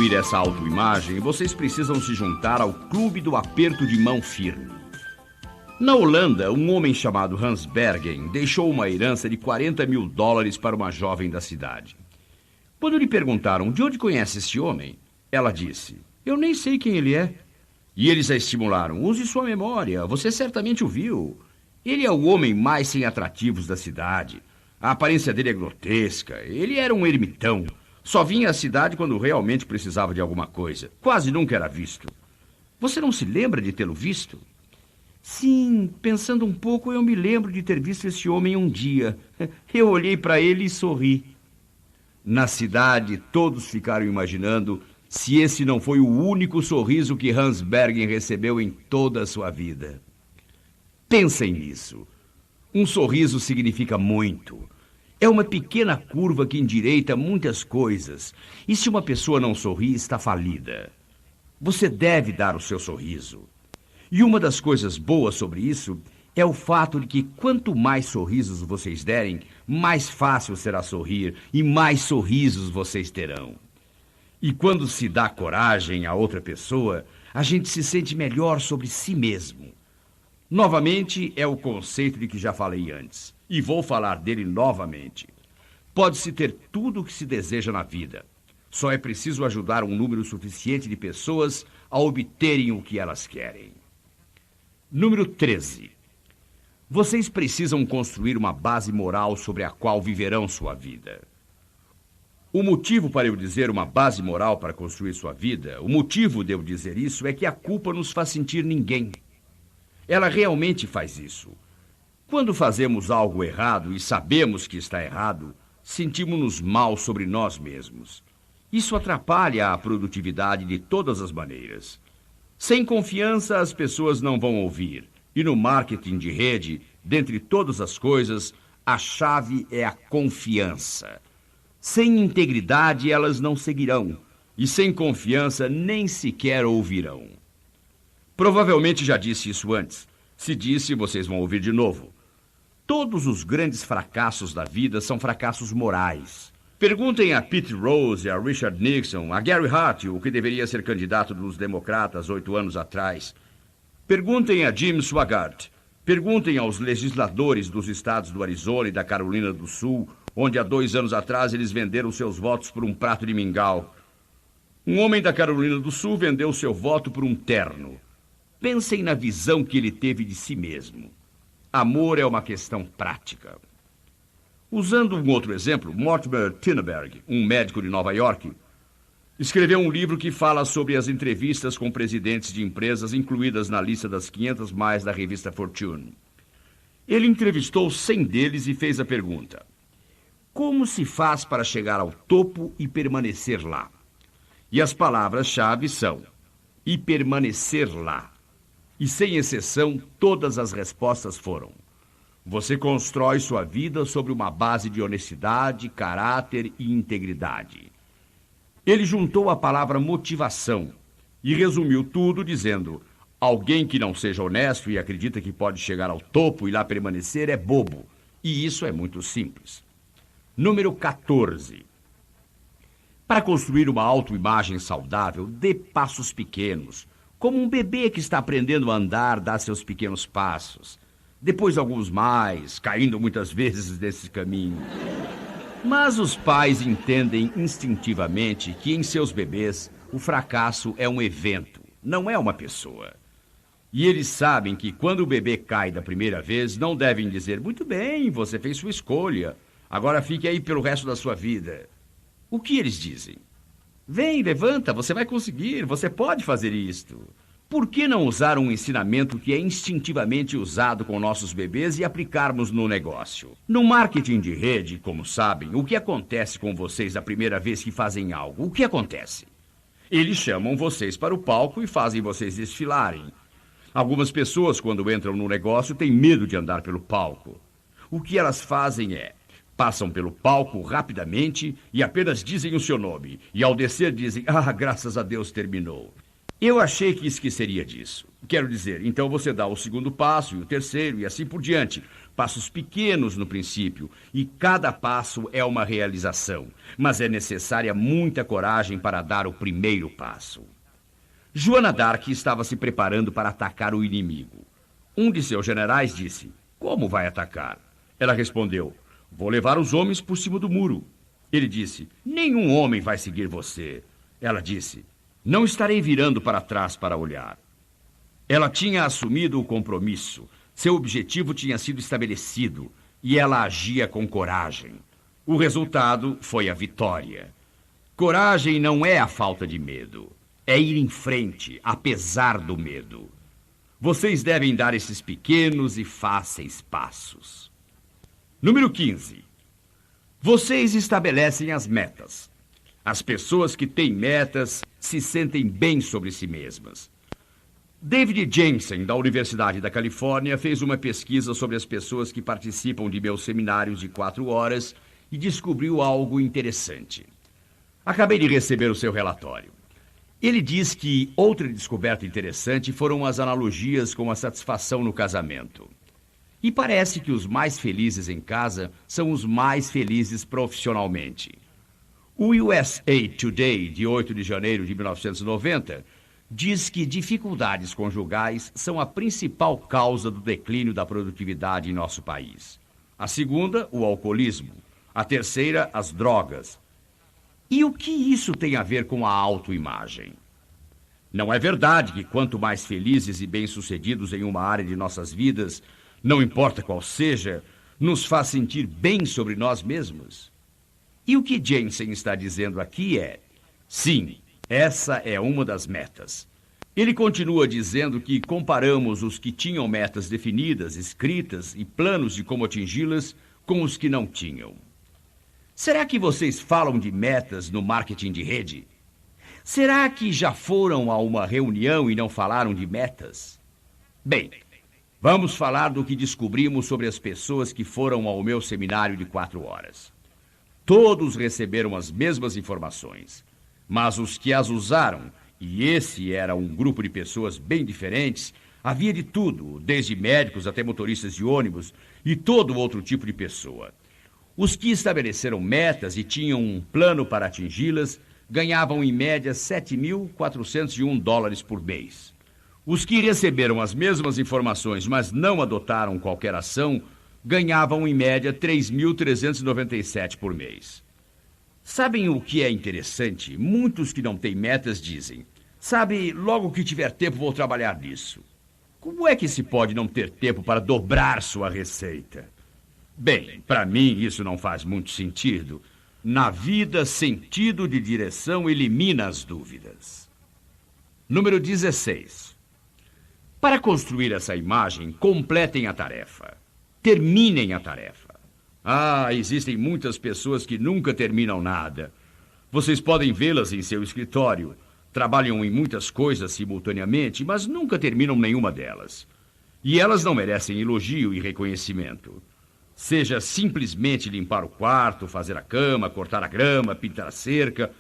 construir essa autoimagem, vocês precisam se juntar ao Clube do Aperto de Mão Firme. Na Holanda, um homem chamado Hans Bergen deixou uma herança de $40 mil para uma jovem da cidade. Quando lhe perguntaram de onde conhece esse homem, ela disse: "Eu nem sei quem ele é." E eles a estimularam: "Use sua memória, você certamente o viu. Ele é o homem mais sem atrativos da cidade. A aparência dele é grotesca. Ele era um ermitão. Só vinha à cidade quando realmente precisava de alguma coisa. Quase nunca era visto. Você não se lembra de tê-lo visto?" "Sim, pensando um pouco, eu me lembro de ter visto esse homem um dia. Eu olhei para ele e sorri." Na cidade, todos ficaram imaginando se esse não foi o único sorriso que Hans Bergen recebeu em toda a sua vida. Pensem nisso. Um sorriso significa muito. É uma pequena curva que endireita muitas coisas. E se uma pessoa não sorri, está falida. Você deve dar o seu sorriso. E uma das coisas boas sobre isso é o fato de que quanto mais sorrisos vocês derem, mais fácil será sorrir e mais sorrisos vocês terão. E quando se dá coragem a outra pessoa, a gente se sente melhor sobre si mesmo. Novamente, é o conceito de que já falei antes, e vou falar dele novamente. Pode-se ter tudo o que se deseja na vida. Só é preciso ajudar um número suficiente de pessoas a obterem o que elas querem. Número 13. Vocês precisam construir uma base moral sobre a qual viverão sua vida. O motivo para eu dizer uma base moral para construir sua vida, o motivo de eu dizer isso é que a culpa nos faz sentir ninguém. Ela realmente faz isso. Quando fazemos algo errado e sabemos que está errado, sentimos-nos mal sobre nós mesmos. Isso atrapalha a produtividade de todas as maneiras. Sem confiança, as pessoas não vão ouvir. E no marketing de rede, dentre todas as coisas, a chave é a confiança. Sem integridade, elas não seguirão. E sem confiança, nem sequer ouvirão. Provavelmente já disse isso antes. Se disse, vocês vão ouvir de novo. Todos os grandes fracassos da vida são fracassos morais. Perguntem a Pete Rose, a Richard Nixon, a Gary Hart, o que deveria ser candidato dos democratas 8 anos atrás. Perguntem a Jim Swaggart. Perguntem aos legisladores dos estados do Arizona e da Carolina do Sul, onde há 2 anos atrás eles venderam seus votos por um prato de mingau. Um homem da Carolina do Sul vendeu seu voto por um terno. Pensem na visão que ele teve de si mesmo. Amor é uma questão prática. Usando um outro exemplo, Mortimer Tinneberg, um médico de Nova York, escreveu um livro que fala sobre as entrevistas com presidentes de empresas incluídas na lista das 500 mais da revista Fortune. Ele entrevistou 100 deles e fez a pergunta: como se faz para chegar ao topo e permanecer lá? E as palavras-chave são: e permanecer lá. E sem exceção, todas as respostas foram: você constrói sua vida sobre uma base de honestidade, caráter e integridade. Ele juntou a palavra motivação e resumiu tudo dizendo: alguém que não seja honesto e acredita que pode chegar ao topo e lá permanecer é bobo. E isso é muito simples. Número 14. Para construir uma autoimagem saudável, dê passos pequenos. Como um bebê que está aprendendo a andar, dá seus pequenos passos. Depois alguns mais, caindo muitas vezes desse caminho. Mas os pais entendem instintivamente que em seus bebês o fracasso é um evento, não é uma pessoa. E eles sabem que quando o bebê cai da primeira vez, não devem dizer: muito bem, você fez sua escolha, agora fique aí pelo resto da sua vida. O que eles dizem? Vem, levanta, você vai conseguir, você pode fazer isto. Por que não usar um ensinamento que é instintivamente usado com nossos bebês e aplicarmos no negócio? No marketing de rede, como sabem, o que acontece com vocês a primeira vez que fazem algo? O que acontece? Eles chamam vocês para o palco e fazem vocês desfilarem. Algumas pessoas, quando entram no negócio, têm medo de andar pelo palco. O que elas fazem é: passam pelo palco rapidamente e apenas dizem o seu nome. E ao descer dizem: ah, graças a Deus terminou. Eu achei que esqueceria disso. Quero dizer, então você dá o segundo passo e o terceiro e assim por diante. Passos pequenos no princípio, e cada passo é uma realização. Mas é necessária muita coragem para dar o primeiro passo. Joana d'Arc estava se preparando para atacar o inimigo. Um de seus generais disse: "Como vai atacar?" Ela respondeu: "Vou levar os homens por cima do muro." Ele disse: "Nenhum homem vai seguir você." Ela disse: "Não estarei virando para trás para olhar." Ela tinha assumido o compromisso. Seu objetivo tinha sido estabelecido e ela agia com coragem. O resultado foi a vitória. Coragem não é a falta de medo. É ir em frente, apesar do medo. Vocês devem dar esses pequenos e fáceis passos. Número 15. Vocês estabelecem as metas. As pessoas que têm metas se sentem bem sobre si mesmas. David Jensen, da Universidade da Califórnia, fez uma pesquisa sobre as pessoas que participam de meus seminários de 4 horas e descobriu algo interessante. Acabei de receber o seu relatório. Ele diz que outra descoberta interessante foram as analogias com a satisfação no casamento. E parece que os mais felizes em casa são os mais felizes profissionalmente. O USA Today, de 8 de janeiro de 1990, diz que dificuldades conjugais são a principal causa do declínio da produtividade em nosso país. A segunda, o alcoolismo. A terceira, as drogas. E o que isso tem a ver com a autoimagem? Não é verdade que quanto mais felizes e bem-sucedidos em uma área de nossas vidas, não importa qual seja, nos faz sentir bem sobre nós mesmos? E o que Jensen está dizendo aqui é: sim, essa é uma das metas. Ele continua dizendo que comparamos os que tinham metas definidas, escritas e planos de como atingi-las com os que não tinham. Será que vocês falam de metas no marketing de rede? Será que já foram a uma reunião e não falaram de metas? Bem, vamos falar do que descobrimos sobre as pessoas que foram ao meu seminário de 4 horas. Todos receberam as mesmas informações, mas os que as usaram, e esse era um grupo de pessoas bem diferentes, havia de tudo, desde médicos até motoristas de ônibus e todo outro tipo de pessoa. Os que estabeleceram metas e tinham um plano para atingi-las ganhavam em média $7.401 por mês. Os que receberam as mesmas informações, mas não adotaram qualquer ação, ganhavam em média $3.397 por mês. Sabem o que é interessante? Muitos que não têm metas dizem: "Sabe, logo que tiver tempo vou trabalhar nisso." Como é que se pode não ter tempo para dobrar sua receita? Bem, para mim isso não faz muito sentido. Na vida, sentido de direção elimina as dúvidas. Número 16. Para construir essa imagem, completem a tarefa. Terminem a tarefa. Existem muitas pessoas que nunca terminam nada. Vocês podem vê-las em seu escritório. Trabalham em muitas coisas simultaneamente, mas nunca terminam nenhuma delas. E elas não merecem elogio e reconhecimento. Seja simplesmente limpar o quarto, fazer a cama, cortar a grama, pintar a cerca.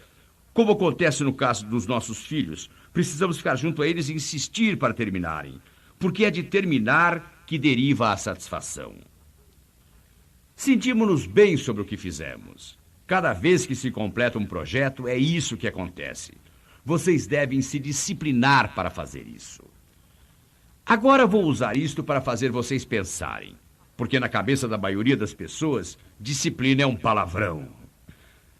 Como acontece no caso dos nossos filhos, precisamos ficar junto a eles e insistir para terminarem, porque é de terminar que deriva a satisfação. Sentimos-nos bem sobre o que fizemos. Cada vez que se completa um projeto, é isso que acontece. Vocês devem se disciplinar para fazer isso. Agora vou usar isto para fazer vocês pensarem, porque na cabeça da maioria das pessoas, disciplina é um palavrão.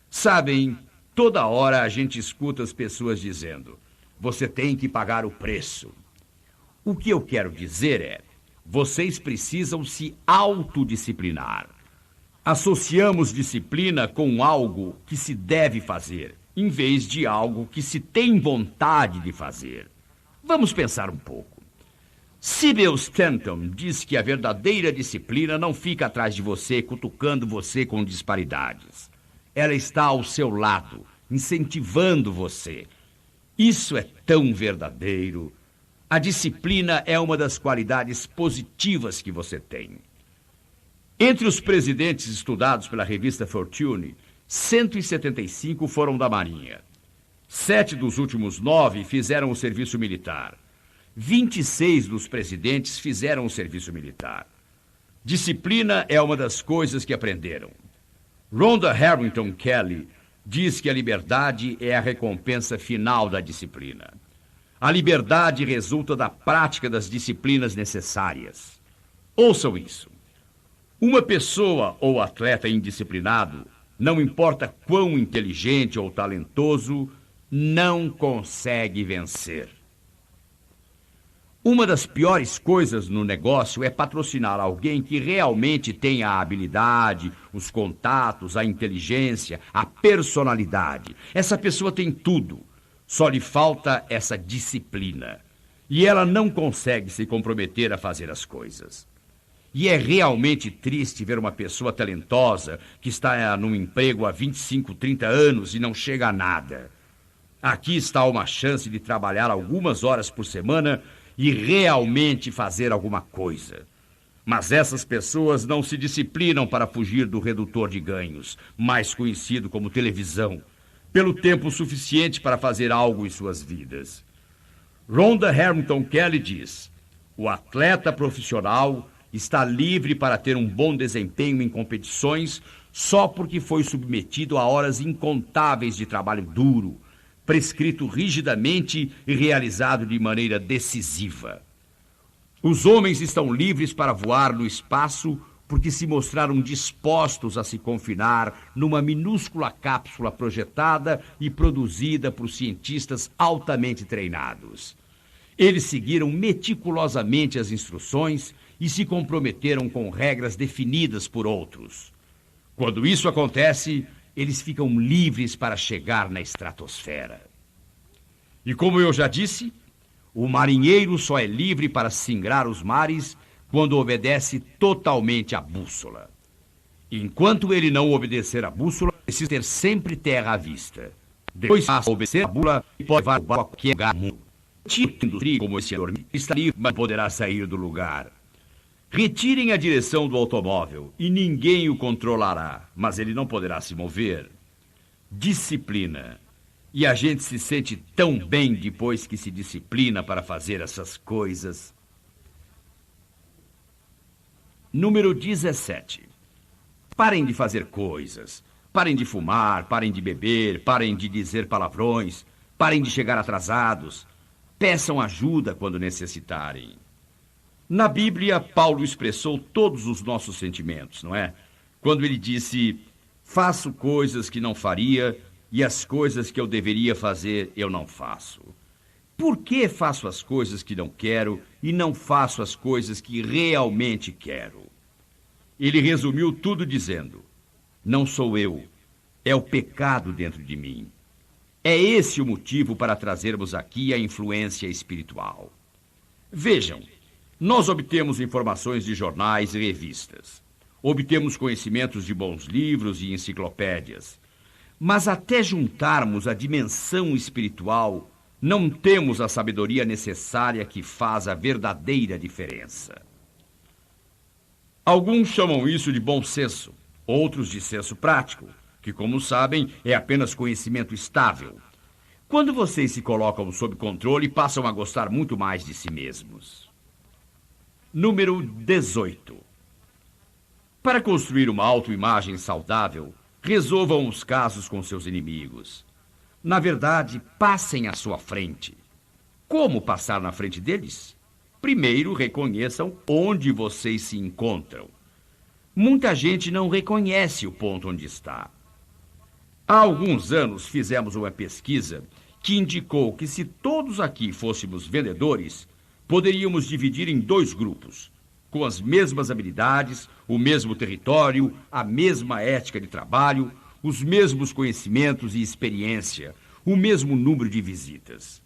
Sabem, toda hora a gente escuta as pessoas dizendo: "Você tem que pagar o preço." O que eu quero dizer é: vocês precisam se autodisciplinar. Associamos disciplina com algo que se deve fazer, em vez de algo que se tem vontade de fazer. Vamos pensar um pouco. Sybil Stanton diz que a verdadeira disciplina não fica atrás de você, cutucando você com disparidades. Ela está ao seu lado, incentivando você. Isso é tão verdadeiro. A disciplina é uma das qualidades positivas que você tem. Entre os presidentes estudados pela revista Fortune, 175 foram da Marinha. 7 dos últimos 9 fizeram o serviço militar. 26 dos presidentes fizeram o serviço militar. Disciplina é uma das coisas que aprenderam. Rhonda Harrington Kelly diz que a liberdade é a recompensa final da disciplina. A liberdade resulta da prática das disciplinas necessárias. Ouçam isso. Uma pessoa ou atleta indisciplinado, não importa quão inteligente ou talentoso, não consegue vencer. Uma das piores coisas no negócio é patrocinar alguém que realmente tem a habilidade, os contatos, a inteligência, a personalidade. Essa pessoa tem tudo, só lhe falta essa disciplina. E ela não consegue se comprometer a fazer as coisas. E é realmente triste ver uma pessoa talentosa que está num emprego há 25, 30 anos e não chega a nada. Aqui está uma chance de trabalhar algumas horas por semana e realmente fazer alguma coisa. Mas essas pessoas não se disciplinam para fugir do redutor de ganhos, mais conhecido como televisão, pelo tempo suficiente para fazer algo em suas vidas. Rhonda Harrington Kelly diz: o atleta profissional está livre para ter um bom desempenho em competições só porque foi submetido a horas incontáveis de trabalho duro, prescrito rigidamente e realizado de maneira decisiva. Os homens estão livres para voar no espaço porque se mostraram dispostos a se confinar numa minúscula cápsula projetada e produzida por cientistas altamente treinados. Eles seguiram meticulosamente as instruções e se comprometeram com regras definidas por outros. Quando isso acontece, eles ficam livres para chegar na estratosfera. E como eu já disse, o marinheiro só é livre para singrar os mares quando obedece totalmente à bússola. Enquanto ele não obedecer à bússola, precisa ter sempre terra à vista. Depois passa a obedecer à bússola e pode levar a qualquer lugar do mundo. Como esse dormir, está livre, mas poderá sair do lugar. Retirem a direção do automóvel e ninguém o controlará, mas ele não poderá se mover. Disciplina. E a gente se sente tão bem depois que se disciplina para fazer essas coisas. Número 17. Parem de fazer coisas. Parem de fumar, parem de beber, parem de dizer palavrões, parem de chegar atrasados. Peçam ajuda quando necessitarem. Na Bíblia, Paulo expressou todos os nossos sentimentos, não é? Quando ele disse: faço coisas que não faria e as coisas que eu deveria fazer eu não faço. Por que faço as coisas que não quero e não faço as coisas que realmente quero? Ele resumiu tudo dizendo: não sou eu, é o pecado dentro de mim. É esse o motivo para trazermos aqui a influência espiritual. Vejam, nós obtemos informações de jornais e revistas. Obtemos conhecimentos de bons livros e enciclopédias. Mas até juntarmos a dimensão espiritual, não temos a sabedoria necessária que faz a verdadeira diferença. Alguns chamam isso de bom senso, outros de senso prático, que, como sabem, é apenas conhecimento estável. Quando vocês se colocam sob controle, passam a gostar muito mais de si mesmos. Número 18. Para construir uma autoimagem saudável, resolvam os casos com seus inimigos. Na verdade, passem à sua frente. Como passar na frente deles? Primeiro, reconheçam onde vocês se encontram. Muita gente não reconhece o ponto onde está. Há alguns anos fizemos uma pesquisa que indicou que se todos aqui fôssemos vendedores, poderíamos dividir em 2 grupos, com as mesmas habilidades, o mesmo território, a mesma ética de trabalho, os mesmos conhecimentos e experiência, o mesmo número de visitas.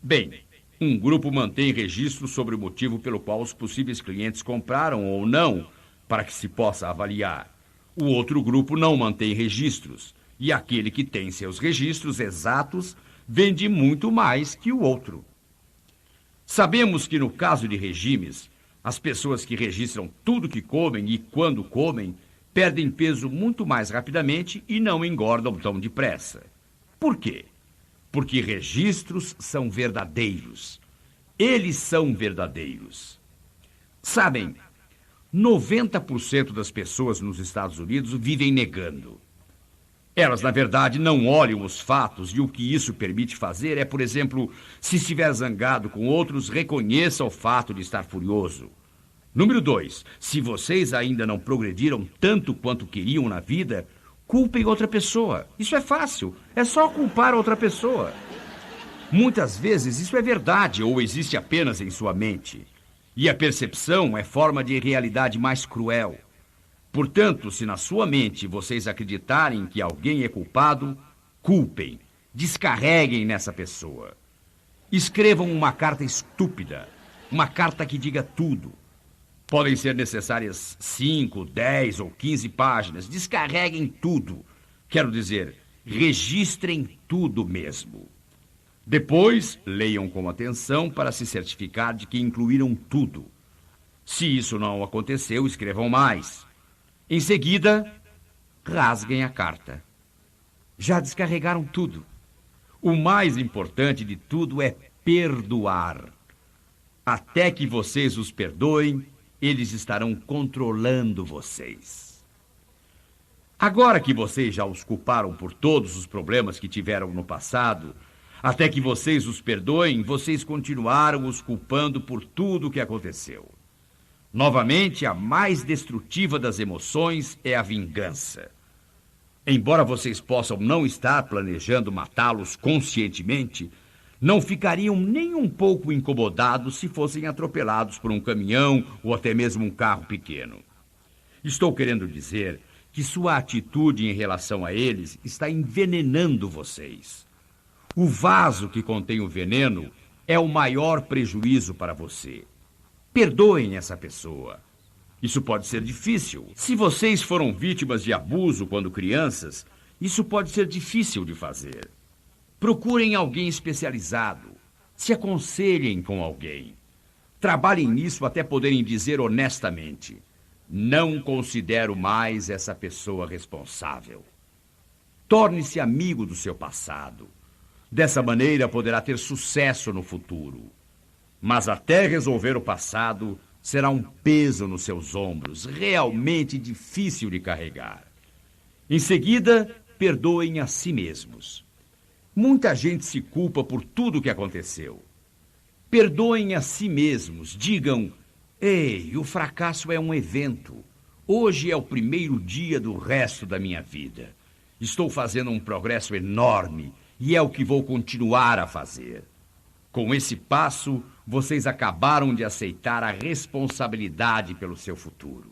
Bem, um grupo mantém registro sobre o motivo pelo qual os possíveis clientes compraram ou não, para que se possa avaliar. O outro grupo não mantém registros, e aquele que tem seus registros exatos vende muito mais que o outro. Sabemos que, no caso de regimes, as pessoas que registram tudo que comem e quando comem perdem peso muito mais rapidamente e não engordam tão depressa. Por quê? porque registros são verdadeiros. Eles são verdadeiros. Sabem, 90% das pessoas nos Estados Unidos vivem negando. Elas, na verdade, não olham os fatos e o que isso permite fazer é, por exemplo, se estiver zangado com outros, reconheça o fato de estar furioso. Número 2, se vocês ainda não progrediram tanto quanto queriam na vida, culpem outra pessoa. Isso é fácil, é só culpar outra pessoa. Muitas vezes isso é verdade ou existe apenas em sua mente. E a percepção é forma de realidade mais cruel. Portanto, se na sua mente vocês acreditarem que alguém é culpado, culpem, descarreguem nessa pessoa. Escrevam uma carta estúpida, uma carta que diga tudo. Podem ser necessárias 5, 10 ou 15 páginas. Descarreguem tudo. Quero dizer, registrem tudo mesmo. Depois, leiam com atenção para se certificar de que incluíram tudo. Se isso não aconteceu, escrevam mais. Em seguida, rasguem a carta. Já descarregaram tudo. O mais importante de tudo é perdoar. Até que vocês os perdoem, eles estarão controlando vocês. Agora que vocês já os culparam por todos os problemas que tiveram no passado, até que vocês os perdoem, vocês continuaram os culpando por tudo o que aconteceu. Novamente, a mais destrutiva das emoções é a vingança. Embora vocês possam não estar planejando matá-los conscientemente, não ficariam nem um pouco incomodados se fossem atropelados por um caminhão ou até mesmo um carro pequeno. Estou querendo dizer que sua atitude em relação a eles está envenenando vocês. O vaso que contém o veneno é o maior prejuízo para você. Perdoem essa pessoa. Isso pode ser difícil. Se vocês foram vítimas de abuso quando crianças, isso pode ser difícil de fazer. Procurem alguém especializado. Se aconselhem com alguém. Trabalhem nisso até poderem dizer honestamente: não considero mais essa pessoa responsável. Torne-se amigo do seu passado. Dessa maneira poderá ter sucesso no futuro. Mas até resolver o passado, será um peso nos seus ombros, realmente difícil de carregar. Em seguida, perdoem a si mesmos. Muita gente se culpa por tudo o que aconteceu. Perdoem a si mesmos, digam: ei, o fracasso é um evento. Hoje é o primeiro dia do resto da minha vida. Estou fazendo um progresso enorme e é o que vou continuar a fazer. Com esse passo, vocês acabaram de aceitar a responsabilidade pelo seu futuro.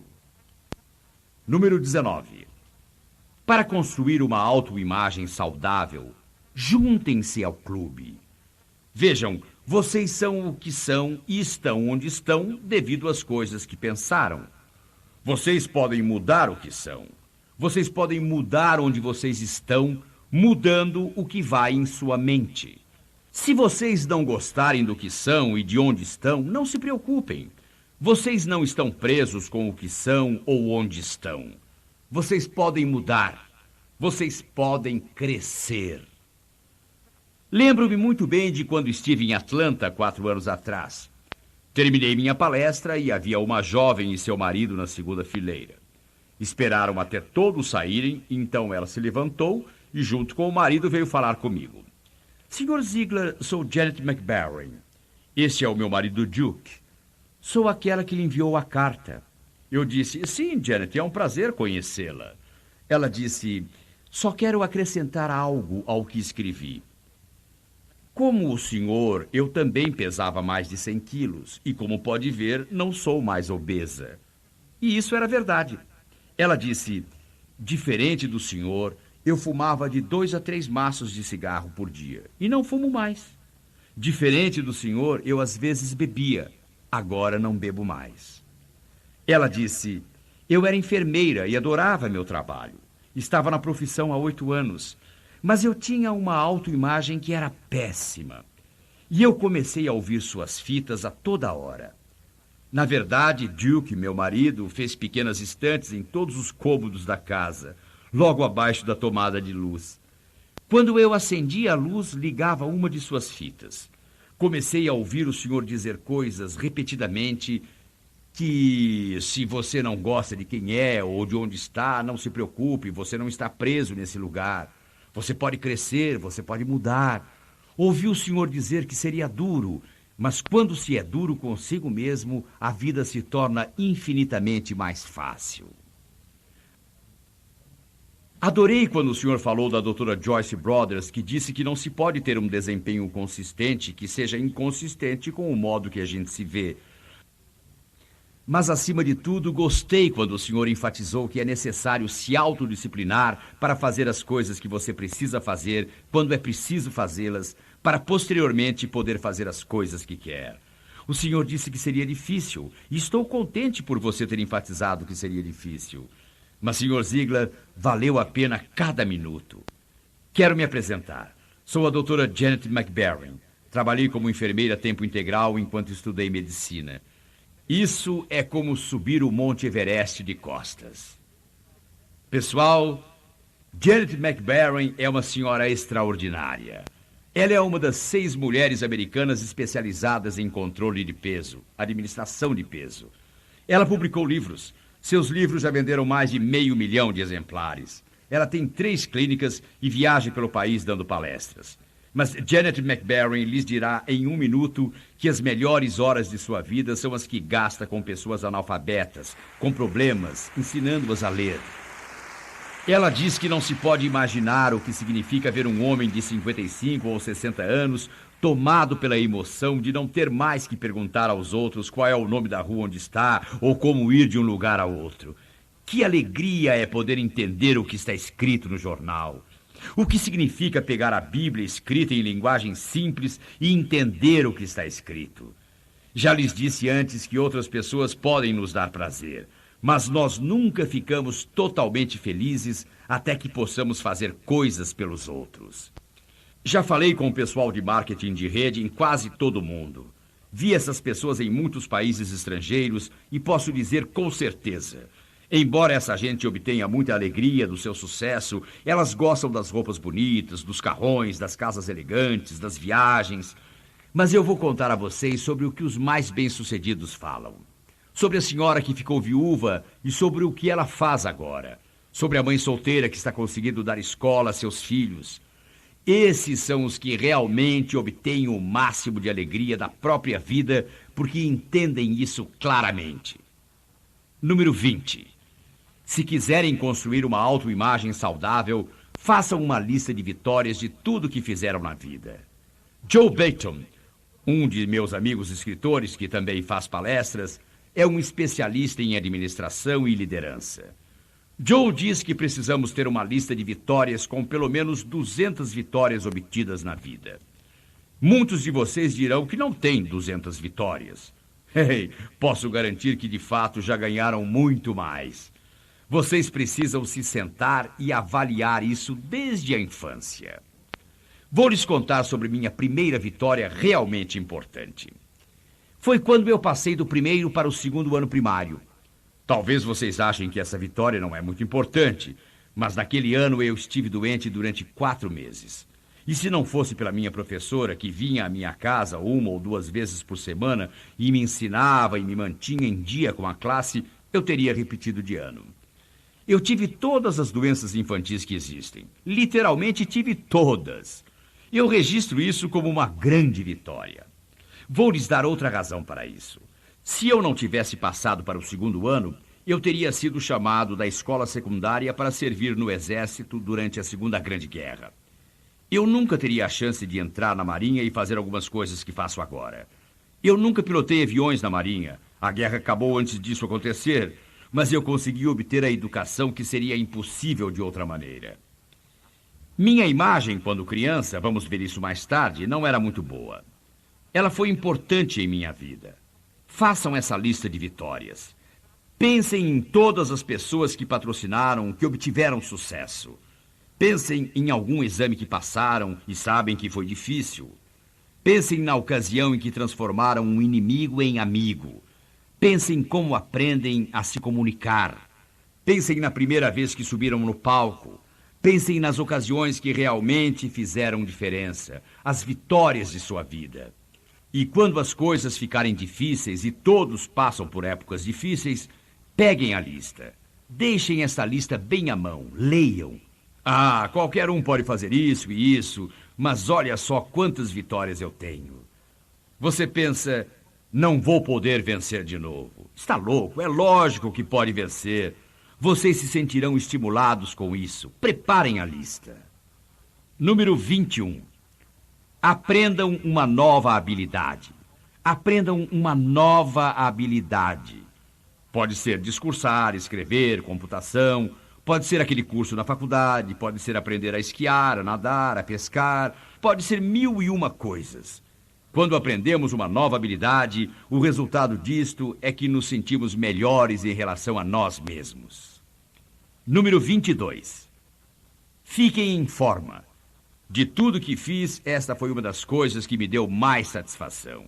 Número 19. Para construir uma autoimagem saudável, juntem-se ao clube. Vejam, vocês são o que são e estão onde estão devido às coisas que pensaram. Vocês podem mudar o que são. Vocês podem mudar onde vocês estão, mudando o que vai em sua mente. Se vocês não gostarem do que são e de onde estão, não se preocupem. Vocês não estão presos com o que são ou onde estão. Vocês podem mudar. Vocês podem crescer. Lembro-me muito bem de quando estive em Atlanta 4 anos atrás. Terminei minha palestra e havia uma jovem e seu marido na segunda fileira. Esperaram até todos saírem, então ela se levantou e junto com o marido veio falar comigo. Sr. Ziegler, sou Janet McBarry. Este é o meu marido Duke. Sou aquela que lhe enviou a carta. Eu disse: sim, Janet, é um prazer conhecê-la. Ela disse: só quero acrescentar algo ao que escrevi. Como o senhor, eu também pesava mais de 100 quilos e, como pode ver, não sou mais obesa. E isso era verdade. Ela disse: diferente do senhor, eu fumava de 2 a 3 maços de cigarro por dia e não fumo mais. Diferente do senhor, eu às vezes bebia, agora não bebo mais. Ela disse: eu era enfermeira e adorava meu trabalho. Estava na profissão há 8 anos, mas eu tinha uma autoimagem que era péssima. E eu comecei a ouvir suas fitas a toda hora. Na verdade, Duke, meu marido, fez pequenas estantes em todos os cômodos da casa, logo abaixo da tomada de luz. Quando eu acendi a luz, ligava uma de suas fitas. Comecei a ouvir o senhor dizer coisas repetidamente que, se você não gosta de quem é ou de onde está, não se preocupe, você não está preso nesse lugar. Você pode crescer, você pode mudar. Ouvi o senhor dizer que seria duro, mas quando se é duro consigo mesmo, a vida se torna infinitamente mais fácil. Adorei quando o senhor falou da doutora Joyce Brothers, que disse que não se pode ter um desempenho consistente que seja inconsistente com o modo que a gente se vê. Mas, acima de tudo, gostei quando o senhor enfatizou que é necessário se autodisciplinar para fazer as coisas que você precisa fazer, quando é preciso fazê-las, para posteriormente poder fazer as coisas que quer. O senhor disse que seria difícil, e estou contente por você ter enfatizado que seria difícil. Mas, senhor Ziegler, valeu a pena cada minuto. Quero me apresentar. Sou a doutora Janet McBarron. Trabalhei como enfermeira a tempo integral enquanto estudei medicina. Isso é como subir o Monte Everest de costas. Pessoal, Janet McBarron é uma senhora extraordinária. Ela é uma das 6 mulheres americanas especializadas em controle de peso, administração de peso. Ela publicou livros. Seus livros já venderam mais de 500 mil de exemplares. Ela tem 3 clínicas e viaja pelo país dando palestras. Mas Janet McBarron lhes dirá em 1 minuto que as melhores horas de sua vida são as que gasta com pessoas analfabetas, com problemas, ensinando-as a ler. Ela diz que não se pode imaginar o que significa ver um homem de 55 ou 60 anos tomado pela emoção de não ter mais que perguntar aos outros qual é o nome da rua onde está ou como ir de um lugar a outro. Que alegria é poder entender o que está escrito no jornal. O que significa pegar a Bíblia escrita em linguagem simples e entender o que está escrito. Já lhes disse antes que outras pessoas podem nos dar prazer, mas nós nunca ficamos totalmente felizes até que possamos fazer coisas pelos outros. Já falei com o pessoal de marketing de rede em quase todo o mundo. Vi essas pessoas em muitos países estrangeiros e posso dizer com certeza: embora essa gente obtenha muita alegria do seu sucesso, elas gostam das roupas bonitas, dos carrões, das casas elegantes, das viagens. Mas eu vou contar a vocês sobre o que os mais bem-sucedidos falam. Sobre a senhora que ficou viúva e sobre o que ela faz agora. Sobre a mãe solteira que está conseguindo dar escola a seus filhos. Esses são os que realmente obtêm o máximo de alegria da própria vida porque entendem isso claramente. Número 20. Se quiserem construir uma autoimagem saudável, façam uma lista de vitórias de tudo que fizeram na vida. Joe Bayton, um de meus amigos escritores que também faz palestras, é um especialista em administração e liderança. Joe diz que precisamos ter uma lista de vitórias com pelo menos 200 vitórias obtidas na vida. Muitos de vocês dirão que não têm 200 vitórias. Posso garantir que de fato já ganharam muito mais. Vocês precisam se sentar e avaliar isso desde a infância. Vou lhes contar sobre minha primeira vitória realmente importante. Foi quando eu passei do 1º para o 2º ano primário. Talvez vocês achem que essa vitória não é muito importante, mas naquele ano eu estive doente durante 4 meses. E se não fosse pela minha professora, que vinha à minha casa 1 ou 2 vezes por semana e me ensinava e me mantinha em dia com a classe, eu teria repetido de ano. Eu tive todas as doenças infantis que existem. Literalmente tive todas. Eu registro isso como uma grande vitória. Vou lhes dar outra razão para isso. Se eu não tivesse passado para o 2º ano, eu teria sido chamado da escola secundária para servir no exército durante a Segunda Grande Guerra. Eu nunca teria a chance de entrar na Marinha e fazer algumas coisas que faço agora. Eu nunca pilotei aviões na Marinha. A guerra acabou antes disso acontecer, mas eu consegui obter a educação que seria impossível de outra maneira. Minha imagem, quando criança, vamos ver isso mais tarde, não era muito boa. Ela foi importante em minha vida. Façam essa lista de vitórias. Pensem em todas as pessoas que patrocinaram, que obtiveram sucesso. Pensem em algum exame que passaram e sabem que foi difícil. Pensem na ocasião em que transformaram um inimigo em amigo. Pensem como aprendem a se comunicar. Pensem na primeira vez que subiram no palco. Pensem nas ocasiões que realmente fizeram diferença, as vitórias de sua vida. E quando as coisas ficarem difíceis, e todos passam por épocas difíceis, peguem a lista. Deixem essa lista bem à mão, leiam. Ah, qualquer um pode fazer isso e isso, mas olha só quantas vitórias eu tenho. Você pensa, não vou poder vencer de novo. Está louco, é lógico que pode vencer. Vocês se sentirão estimulados com isso. Preparem a lista. Número 21. Aprendam uma nova habilidade. Aprendam uma nova habilidade. Pode ser discursar, escrever, computação. Pode ser aquele curso na faculdade. Pode ser aprender a esquiar, a nadar, a pescar. Pode ser 1001 coisas. Quando aprendemos uma nova habilidade, o resultado disto é que nos sentimos melhores em relação a nós mesmos. Número 22. Fiquem em forma. De tudo que fiz, esta foi uma das coisas que me deu mais satisfação.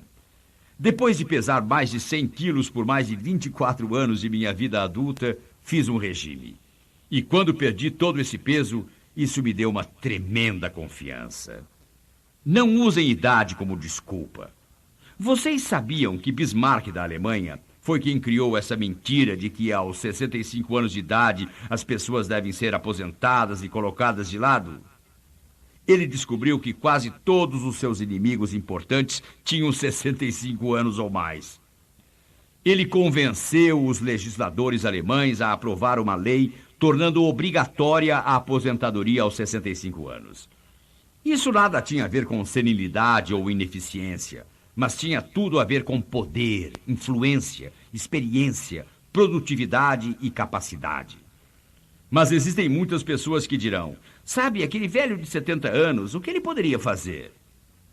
Depois de pesar mais de 100 quilos por mais de 24 anos de minha vida adulta, fiz um regime. E quando perdi todo esse peso, isso me deu uma tremenda confiança. Não usem idade como desculpa. Vocês sabiam que Bismarck da Alemanha foi quem criou essa mentira de que aos 65 anos de idade as pessoas devem ser aposentadas e colocadas de lado? Ele descobriu que quase todos os seus inimigos importantes tinham 65 anos ou mais. Ele convenceu os legisladores alemães a aprovar uma lei tornando obrigatória a aposentadoria aos 65 anos. Isso nada tinha a ver com senilidade ou ineficiência, mas tinha tudo a ver com poder, influência, experiência, produtividade e capacidade. Mas existem muitas pessoas que dirão, sabe, aquele velho de 70 anos, o que ele poderia fazer?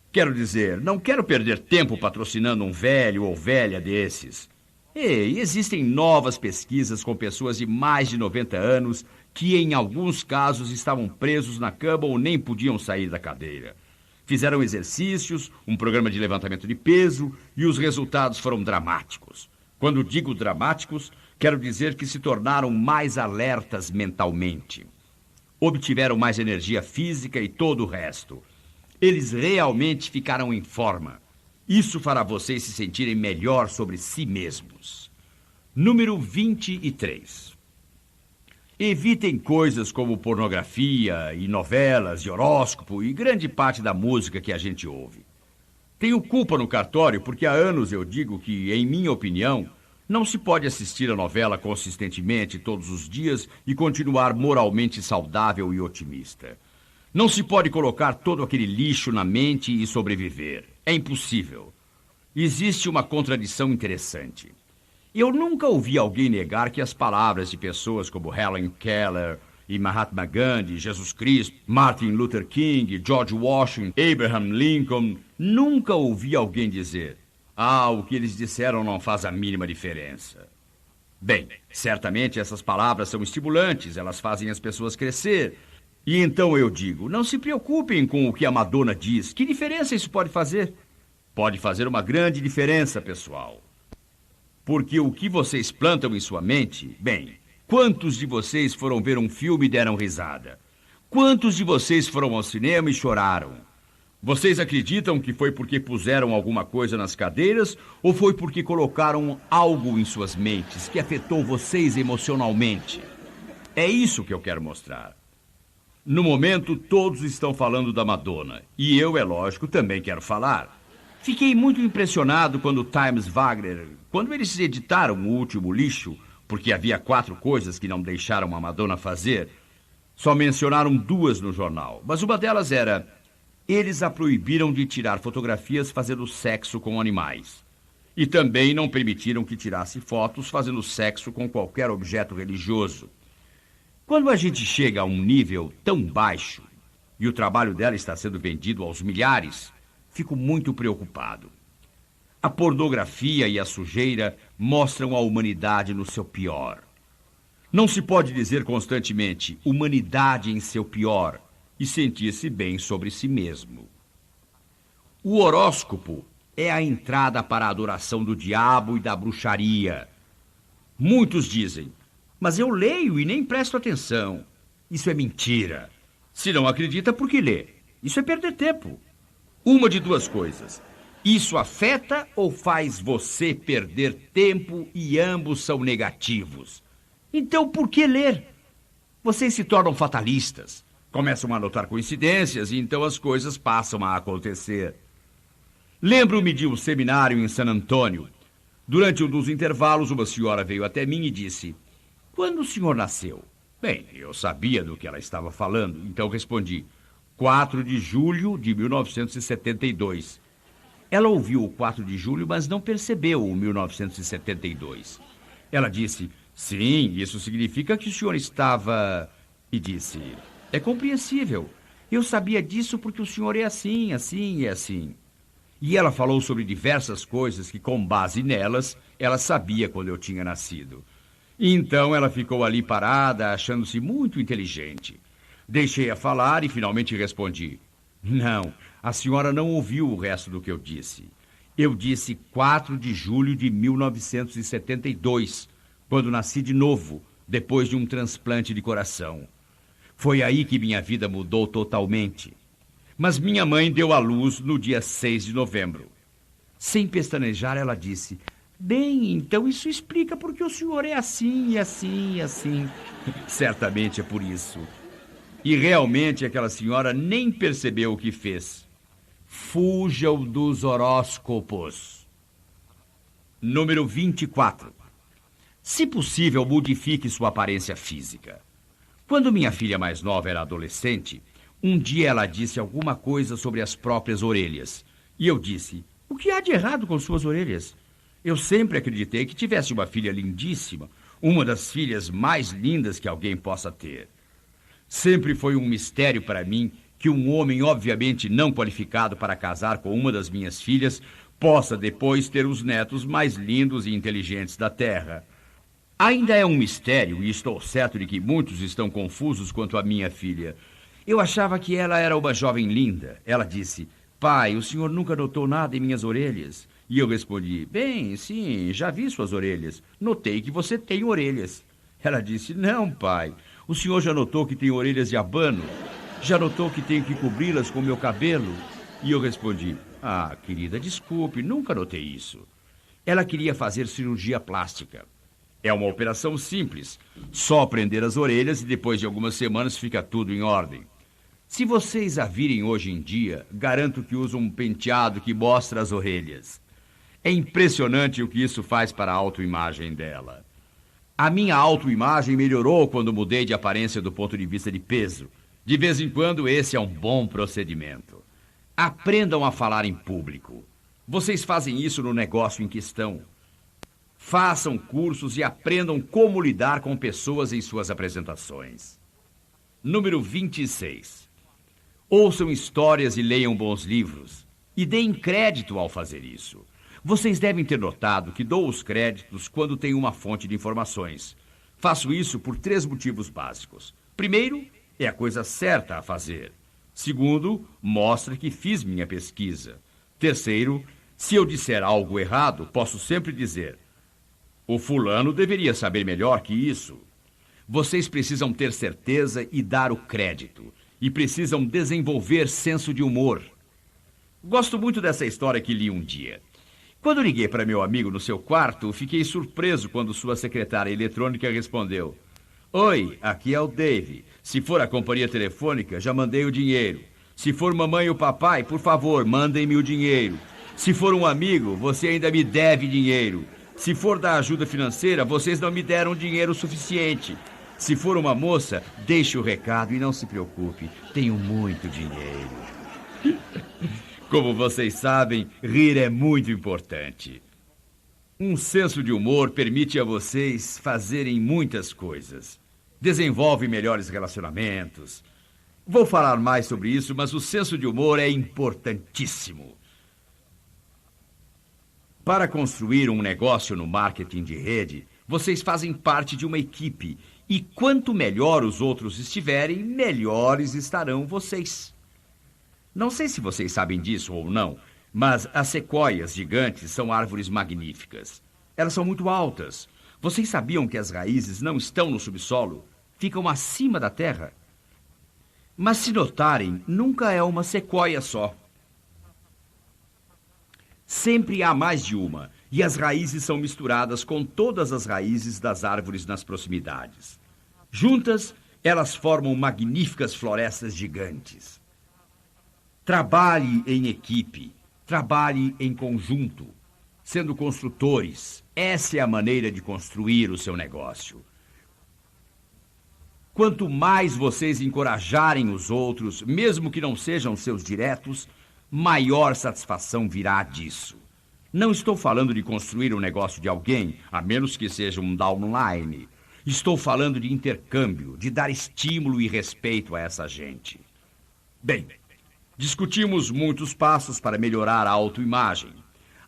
Quero dizer, não quero perder tempo patrocinando um velho ou velha desses. Ei, existem novas pesquisas com pessoas de mais de 90 anos que, em alguns casos, estavam presos na cama ou nem podiam sair da cadeira. Fizeram exercícios, um programa de levantamento de peso e os resultados foram dramáticos. Quando digo dramáticos, quero dizer que se tornaram mais alertas mentalmente. Obtiveram mais energia física e todo o resto. Eles realmente ficaram em forma. Isso fará vocês se sentirem melhor sobre si mesmos. Número 23. Evitem coisas como pornografia e novelas e horóscopo e grande parte da música que a gente ouve. Tenho culpa no cartório porque há anos eu digo que, em minha opinião, não se pode assistir a novela consistentemente todos os dias e continuar moralmente saudável e otimista. Não se pode colocar todo aquele lixo na mente e sobreviver. É impossível. Existe uma contradição interessante. Eu nunca ouvi alguém negar que as palavras de pessoas como Helen Keller e Mahatma Gandhi, Jesus Cristo, Martin Luther King, George Washington, Abraham Lincoln, nunca ouvi alguém dizer, o que eles disseram não faz a mínima diferença. Bem, certamente essas palavras são estimulantes, elas fazem as pessoas crescer. E então eu digo, não se preocupem com o que a Madonna diz. Que diferença isso pode fazer? Pode fazer uma grande diferença, pessoal. Porque o que vocês plantam em sua mente, bem, quantos de vocês foram ver um filme e deram risada? Quantos de vocês foram ao cinema e choraram? Vocês acreditam que foi porque puseram alguma coisa nas cadeiras ou foi porque colocaram algo em suas mentes que afetou vocês emocionalmente? É isso que eu quero mostrar. No momento, todos estão falando da Madonna. E eu, é lógico, também quero falar. Fiquei muito impressionado quando Times Wagner, quando eles editaram o último lixo, porque havia 4 coisas que não deixaram a Madonna fazer, só mencionaram 2 no jornal. Mas uma delas era, eles a proibiram de tirar fotografias fazendo sexo com animais. E também não permitiram que tirasse fotos fazendo sexo com qualquer objeto religioso. Quando a gente chega a um nível tão baixo, e o trabalho dela está sendo vendido aos milhares, fico muito preocupado. A pornografia e a sujeira mostram a humanidade no seu pior. Não se pode dizer constantemente humanidade em seu pior e sentir-se bem sobre si mesmo. O horóscopo é a entrada para a adoração do diabo e da bruxaria. Muitos dizem, mas eu leio e nem presto atenção. Isso é mentira. Se não acredita, por que lê? Isso é perder tempo. Uma de duas coisas. Isso afeta ou faz você perder tempo e ambos são negativos. Então, por que ler? Vocês se tornam fatalistas. Começam a notar coincidências e então as coisas passam a acontecer. Lembro-me de um seminário em San Antônio. Durante um dos intervalos, uma senhora veio até mim e disse: "Quando o senhor nasceu?" Bem, eu sabia do que ela estava falando, então respondi: 4 de julho de 1972. Ela ouviu o 4 de julho, mas não percebeu o 1972. Ela disse: "Sim, isso significa que o senhor estava..." E disse: "É compreensível. Eu sabia disso porque o senhor é assim, assim e assim." E ela falou sobre diversas coisas que, com base nelas, ela sabia quando eu tinha nascido. E então ela ficou ali parada, achando-se muito inteligente. Deixei-a falar e finalmente respondi: "Não, a senhora não ouviu o resto do que eu disse. Eu disse 4 de julho de 1972, quando nasci de novo, depois de um transplante de coração. Foi aí que minha vida mudou totalmente. Mas minha mãe deu à luz no dia 6 de novembro. Sem pestanejar, ela disse: "Bem, então isso explica porque o senhor é assim, e assim, e assim." Certamente é por isso. E realmente aquela senhora nem percebeu o que fez. Fujam dos horóscopos. Número 24. Se possível, modifique sua aparência física. Quando minha filha mais nova era adolescente, um dia ela disse alguma coisa sobre as próprias orelhas. E eu disse: "O que há de errado com suas orelhas?" Eu sempre acreditei que tivesse uma filha lindíssima, uma das filhas mais lindas que alguém possa ter. Sempre foi um mistério para mim que um homem obviamente não qualificado para casar com uma das minhas filhas possa depois ter os netos mais lindos e inteligentes da terra. Ainda é um mistério, e estou certo de que muitos estão confusos quanto à minha filha. Eu achava que ela era uma jovem linda. Ela disse: "Pai, o senhor nunca notou nada em minhas orelhas?" E eu respondi: "Bem, sim, já vi suas orelhas. Notei que você tem orelhas." Ela disse: "Não, pai. O senhor já notou que tem orelhas de abano? Já notou que tenho que cobri-las com meu cabelo?" E eu respondi: "Ah, querida, desculpe, nunca notei isso." Ela queria fazer cirurgia plástica. É uma operação simples. Só prender as orelhas e depois de algumas semanas fica tudo em ordem. Se vocês a virem hoje em dia, garanto que usa um penteado que mostra as orelhas. É impressionante o que isso faz para a autoimagem dela. A minha autoimagem melhorou quando mudei de aparência do ponto de vista de peso. De vez em quando, esse é um bom procedimento. Aprendam a falar em público. Vocês fazem isso no negócio em questão. Façam cursos e aprendam como lidar com pessoas em suas apresentações. Número 26. Ouçam histórias e leiam bons livros. E deem crédito ao fazer isso. Vocês devem ter notado que dou os créditos quando tenho uma fonte de informações. Faço isso por 3 motivos básicos. Primeiro, é a coisa certa a fazer. Segundo, mostra que fiz minha pesquisa. Terceiro, se eu disser algo errado, posso sempre dizer: "O fulano deveria saber melhor que isso." Vocês precisam ter certeza e dar o crédito. E precisam desenvolver senso de humor. Gosto muito dessa história que li um dia. Quando liguei para meu amigo no seu quarto, fiquei surpreso quando sua secretária eletrônica respondeu: "Oi, aqui é o Dave. Se for a companhia telefônica, já mandei o dinheiro. Se for mamãe ou papai, por favor, mandem-me o dinheiro. Se for um amigo, você ainda me deve dinheiro. Se for da ajuda financeira, vocês não me deram dinheiro suficiente. Se for uma moça, deixe o recado e não se preocupe, tenho muito dinheiro." Como vocês sabem, rir é muito importante. Um senso de humor permite a vocês fazerem muitas coisas. Desenvolve melhores relacionamentos. Vou falar mais sobre isso, mas o senso de humor é importantíssimo. Para construir um negócio no marketing de rede, vocês fazem parte de uma equipe. E quanto melhor os outros estiverem, melhores estarão vocês. Não sei se vocês sabem disso ou não, mas as sequoias gigantes são árvores magníficas. Elas são muito altas. Vocês sabiam que as raízes não estão no subsolo? Ficam acima da terra? Mas se notarem, nunca é uma sequoia só. Sempre há mais de uma, e as raízes são misturadas com todas as raízes das árvores nas proximidades. Juntas, elas formam magníficas florestas gigantes. Trabalhe em equipe, trabalhe em conjunto, sendo construtores. Essa é a maneira de construir o seu negócio. Quanto mais vocês encorajarem os outros, mesmo que não sejam seus diretos, maior satisfação virá disso. Não estou falando de construir um negócio de alguém, a menos que seja um downline. Estou falando de intercâmbio, de dar estímulo e respeito a essa gente. Bem, discutimos muitos passos para melhorar a autoimagem.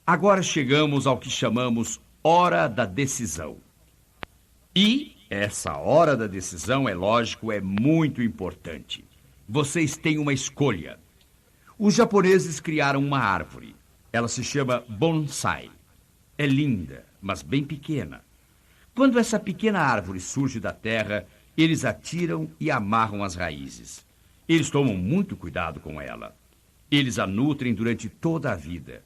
Agora chegamos ao que chamamos hora da decisão. E essa hora da decisão, é lógico, é muito importante. Vocês têm uma escolha. Os japoneses criaram uma árvore. Ela se chama bonsai. É linda, mas bem pequena. Quando essa pequena árvore surge da terra, eles a tiram e amarram as raízes. Eles tomam muito cuidado com ela. Eles a nutrem durante toda a vida.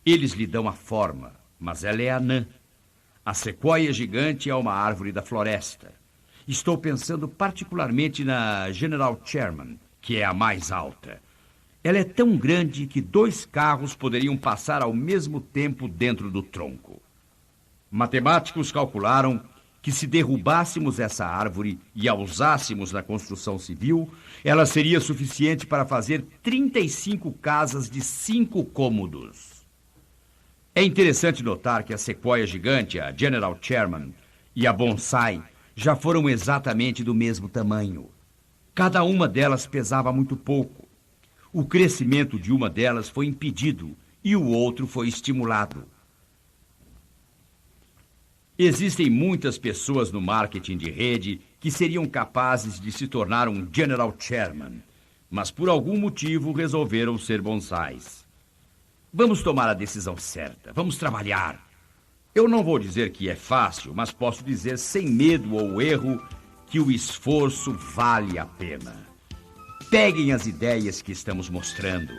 Eles lhe dão a forma, mas ela é anã. A sequoia gigante é uma árvore da floresta. Estou pensando particularmente na General Sherman, que é a mais alta. Ela é tão grande que 2 carros poderiam passar ao mesmo tempo dentro do tronco. Matemáticos calcularam que se derrubássemos essa árvore e a usássemos na construção civil, ela seria suficiente para fazer 35 casas de 5 cômodos. É interessante notar que a sequoia gigante, a General Sherman, e a bonsai já foram exatamente do mesmo tamanho. Cada uma delas pesava muito pouco. O crescimento de uma delas foi impedido e o outro foi estimulado. Existem muitas pessoas no marketing de rede que seriam capazes de se tornar um General Sherman, mas por algum motivo resolveram ser bonsais. Vamos tomar a decisão certa, vamos trabalhar. Eu não vou dizer que é fácil, mas posso dizer sem medo ou erro que o esforço vale a pena. Peguem as ideias que estamos mostrando,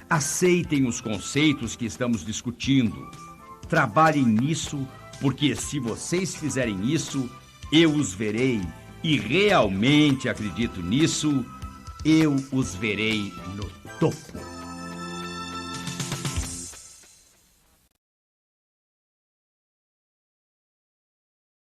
aceitem os conceitos que estamos discutindo, trabalhem nisso, porque se vocês fizerem isso, eu os verei, e realmente acredito nisso, eu os verei no topo.